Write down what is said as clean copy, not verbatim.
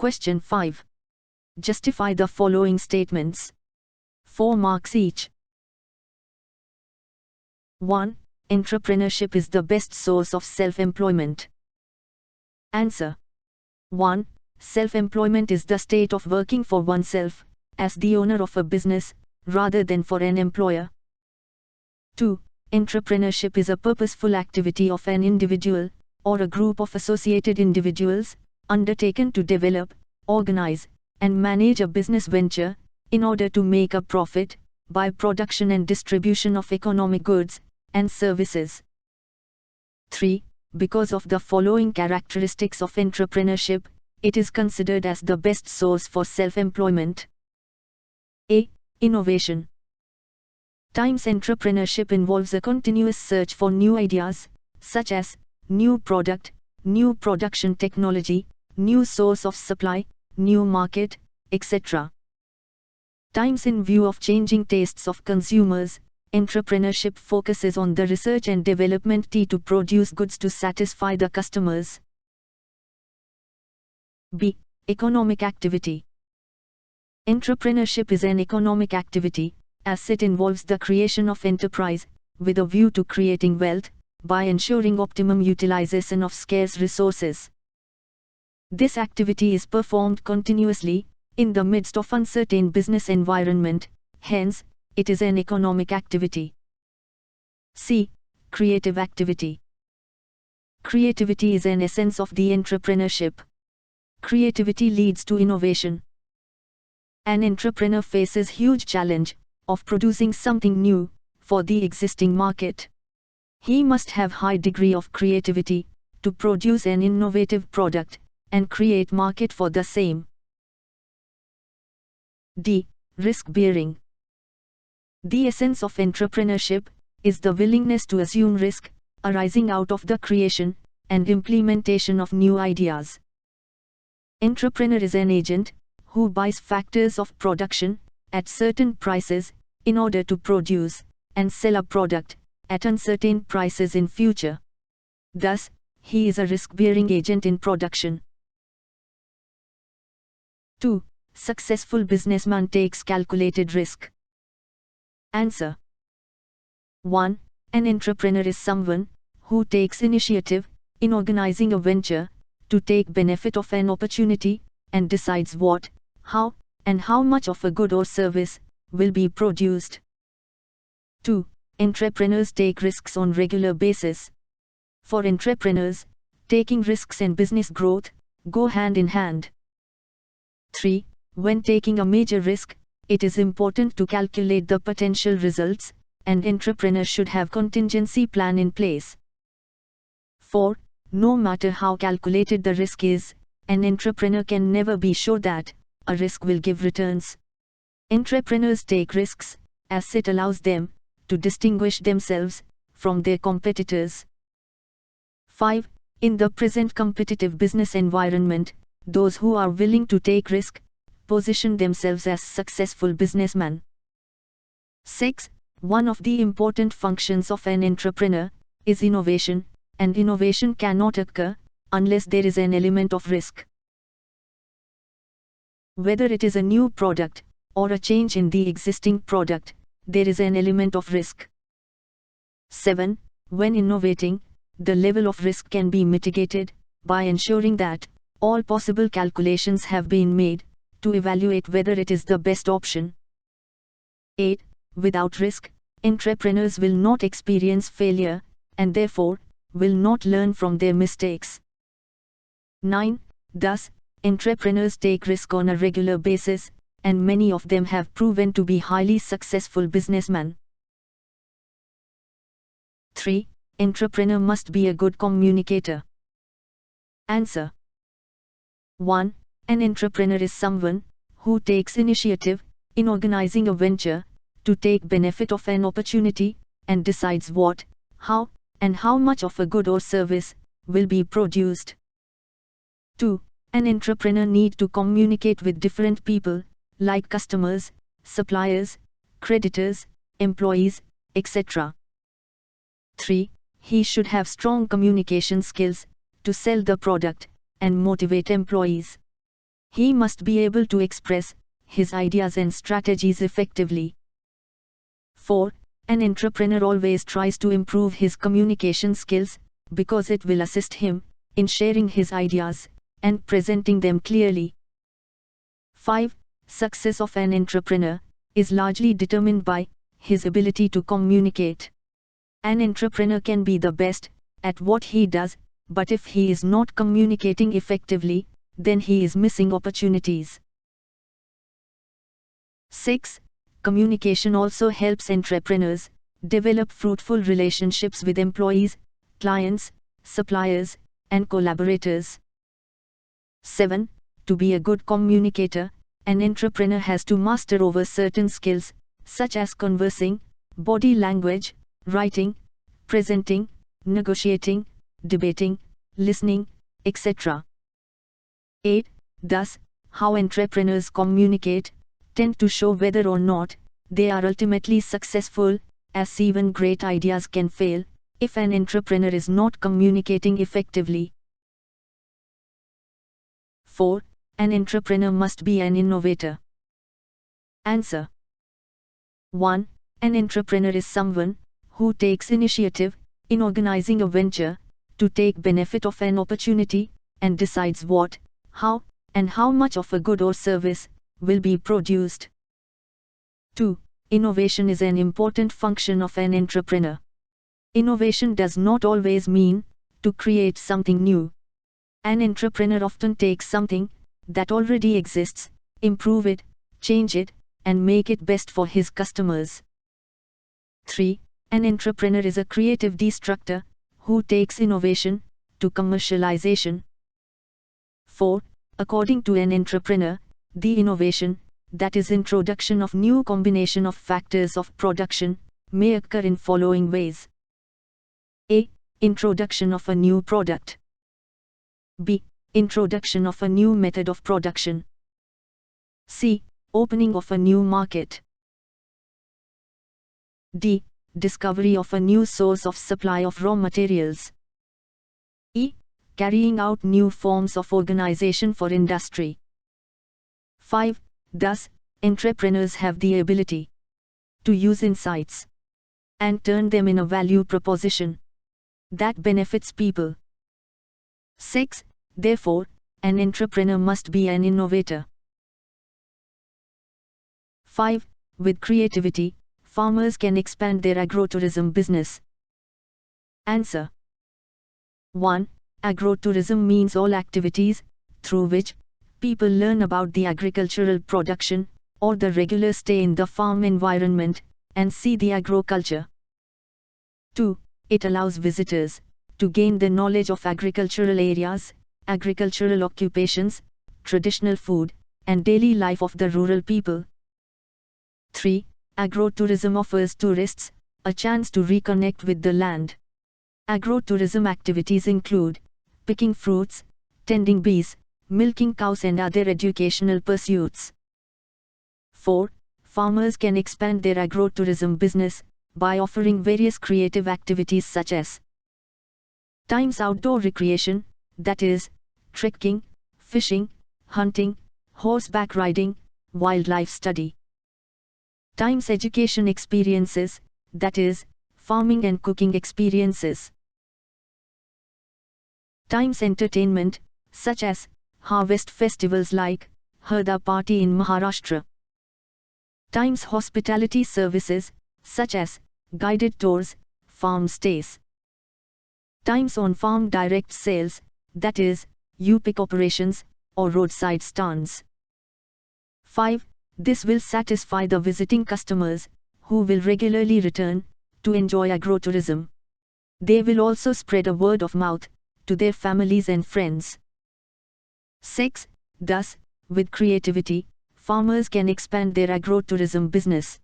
Question 5. Justify the following statements. 4 marks each. 1. Entrepreneurship is the best source of self-employment. Answer. 1. Self-employment is the state of working for oneself, as the owner of a business, rather than for an employer. 2. Entrepreneurship is a purposeful activity of an individual, or a group of associated individuals, undertaken to develop, organize, and manage a business venture, in order to make a profit, by production and distribution of economic goods and services. 3. Because of the following characteristics of entrepreneurship, it is considered as the best source for self-employment. A. Innovation. Times entrepreneurship involves a continuous search for new ideas, such as new product, new production technology, new source of supply, new market, etc. Times in view of changing tastes of consumers, entrepreneurship focuses on the research and development to produce goods to satisfy the customers. B. Economic activity. Entrepreneurship is an economic activity, as it involves the creation of enterprise, with a view to creating wealth, by ensuring optimum utilization of scarce resources. This activity is performed continuously, in the midst of uncertain business environment, hence, it is an economic activity. C. Creative activity. Creativity is an essence of the entrepreneurship. Creativity leads to innovation. An entrepreneur faces huge challenge of producing something new for the existing market. He must have high degree of creativity to produce an innovative product and create market for the same. D. Risk-bearing. The essence of entrepreneurship is the willingness to assume risk arising out of the creation and implementation of new ideas. Entrepreneur is an agent who buys factors of production at certain prices in order to produce and sell a product at uncertain prices in future. Thus, he is a risk-bearing agent in production. 2. Successful businessman takes calculated risk. Answer. 1. An entrepreneur is someone who takes initiative in organizing a venture to take benefit of an opportunity and decides what, how, and how much of a good or service will be produced. 2. Entrepreneurs take risks on regular basis. For entrepreneurs, taking risks and business growth go hand in hand. 3. When taking a major risk, it is important to calculate the potential results, and entrepreneurs should have contingency plan in place. 4. No matter how calculated the risk is, an entrepreneur can never be sure that a risk will give returns. Entrepreneurs take risks, as it allows them to distinguish themselves from their competitors. 5. In the present competitive business environment, those who are willing to take risk position themselves as successful businessmen. 6. One of the important functions of an entrepreneur is innovation, and innovation cannot occur unless there is an element of risk. Whether it is a new product or a change in the existing product, there is an element of risk. 7. When innovating, the level of risk can be mitigated by ensuring that all possible calculations have been made to evaluate whether it is the best option. 8. Without risk, entrepreneurs will not experience failure, and therefore, will not learn from their mistakes. 9. Thus, entrepreneurs take risk on a regular basis, and many of them have proven to be highly successful businessmen. 3. Entrepreneur must be a good communicator. Answer. 1. An entrepreneur is someone who takes initiative in organizing a venture to take benefit of an opportunity and decides what, how, and how much of a good or service will be produced. 2. An entrepreneur needs to communicate with different people, like customers, suppliers, creditors, employees, etc. 3. He should have strong communication skills to sell the product and motivate employees. He must be able to express his ideas and strategies effectively. 4. An entrepreneur always tries to improve his communication skills, because it will assist him in sharing his ideas and presenting them clearly. 5. Success of an entrepreneur is largely determined by his ability to communicate. An entrepreneur can be the best at what he does, but if he is not communicating effectively, then he is missing opportunities. 6. Communication also helps entrepreneurs develop fruitful relationships with employees, clients, suppliers, and collaborators. 7. To be a good communicator, an entrepreneur has to master over certain skills, such as conversing, body language, writing, presenting, negotiating, debating, listening, etc. 8. Thus, how entrepreneurs communicate tend to show whether or not they are ultimately successful, as even great ideas can fail if an entrepreneur is not communicating effectively. 4. An entrepreneur must be an innovator. Answer. 1. An entrepreneur is someone who takes initiative in organizing a venture to take benefit of an opportunity and decides what, how, and how much of a good or service will be produced. 2. Innovation is an important function of an entrepreneur. Innovation does not always mean to create something new. An entrepreneur often takes something that already exists, improve it, change it, and make it best for his customers. 3. An entrepreneur is a creative destructor who takes innovation to commercialization. 4. According to an entrepreneur, the innovation, that is introduction of new combination of factors of production, may occur in following ways. A. Introduction of a new product. B. Introduction of a new method of production. C. Opening of a new market. D. Discovery of a new source of supply of raw materials. E. Carrying out new forms of organization for industry. 5. Thus, entrepreneurs have the ability to use insights and turn them in a value proposition that benefits people. 6. Therefore, an entrepreneur must be an innovator. 5. With creativity, farmers can expand their agro-tourism business. Answer. 1. Agro-tourism means all activities through which people learn about the agricultural production or the regular stay in the farm environment and see the agriculture. 2. It allows visitors to gain the knowledge of agricultural areas, agricultural occupations, traditional food, and daily life of the rural people. 3. Agro-tourism offers tourists a chance to reconnect with the land. Agro-tourism activities include picking fruits, tending bees, milking cows, and other educational pursuits. 4. Farmers can expand their agro-tourism business by offering various creative activities such as times outdoor recreation, that is, trekking, fishing, hunting, horseback riding, wildlife study. Times education experiences, that is, farming and cooking experiences. Times entertainment, such as harvest festivals like Harda Party in Maharashtra. Times hospitality services, such as guided tours, farm stays. Times on-farm direct sales, that is, U-pick operations, or roadside stands. 5. This will satisfy the visiting customers, who will regularly return to enjoy agro-tourism. They will also spread a word of mouth to their families and friends. 6. Thus, with creativity, farmers can expand their agro-tourism business.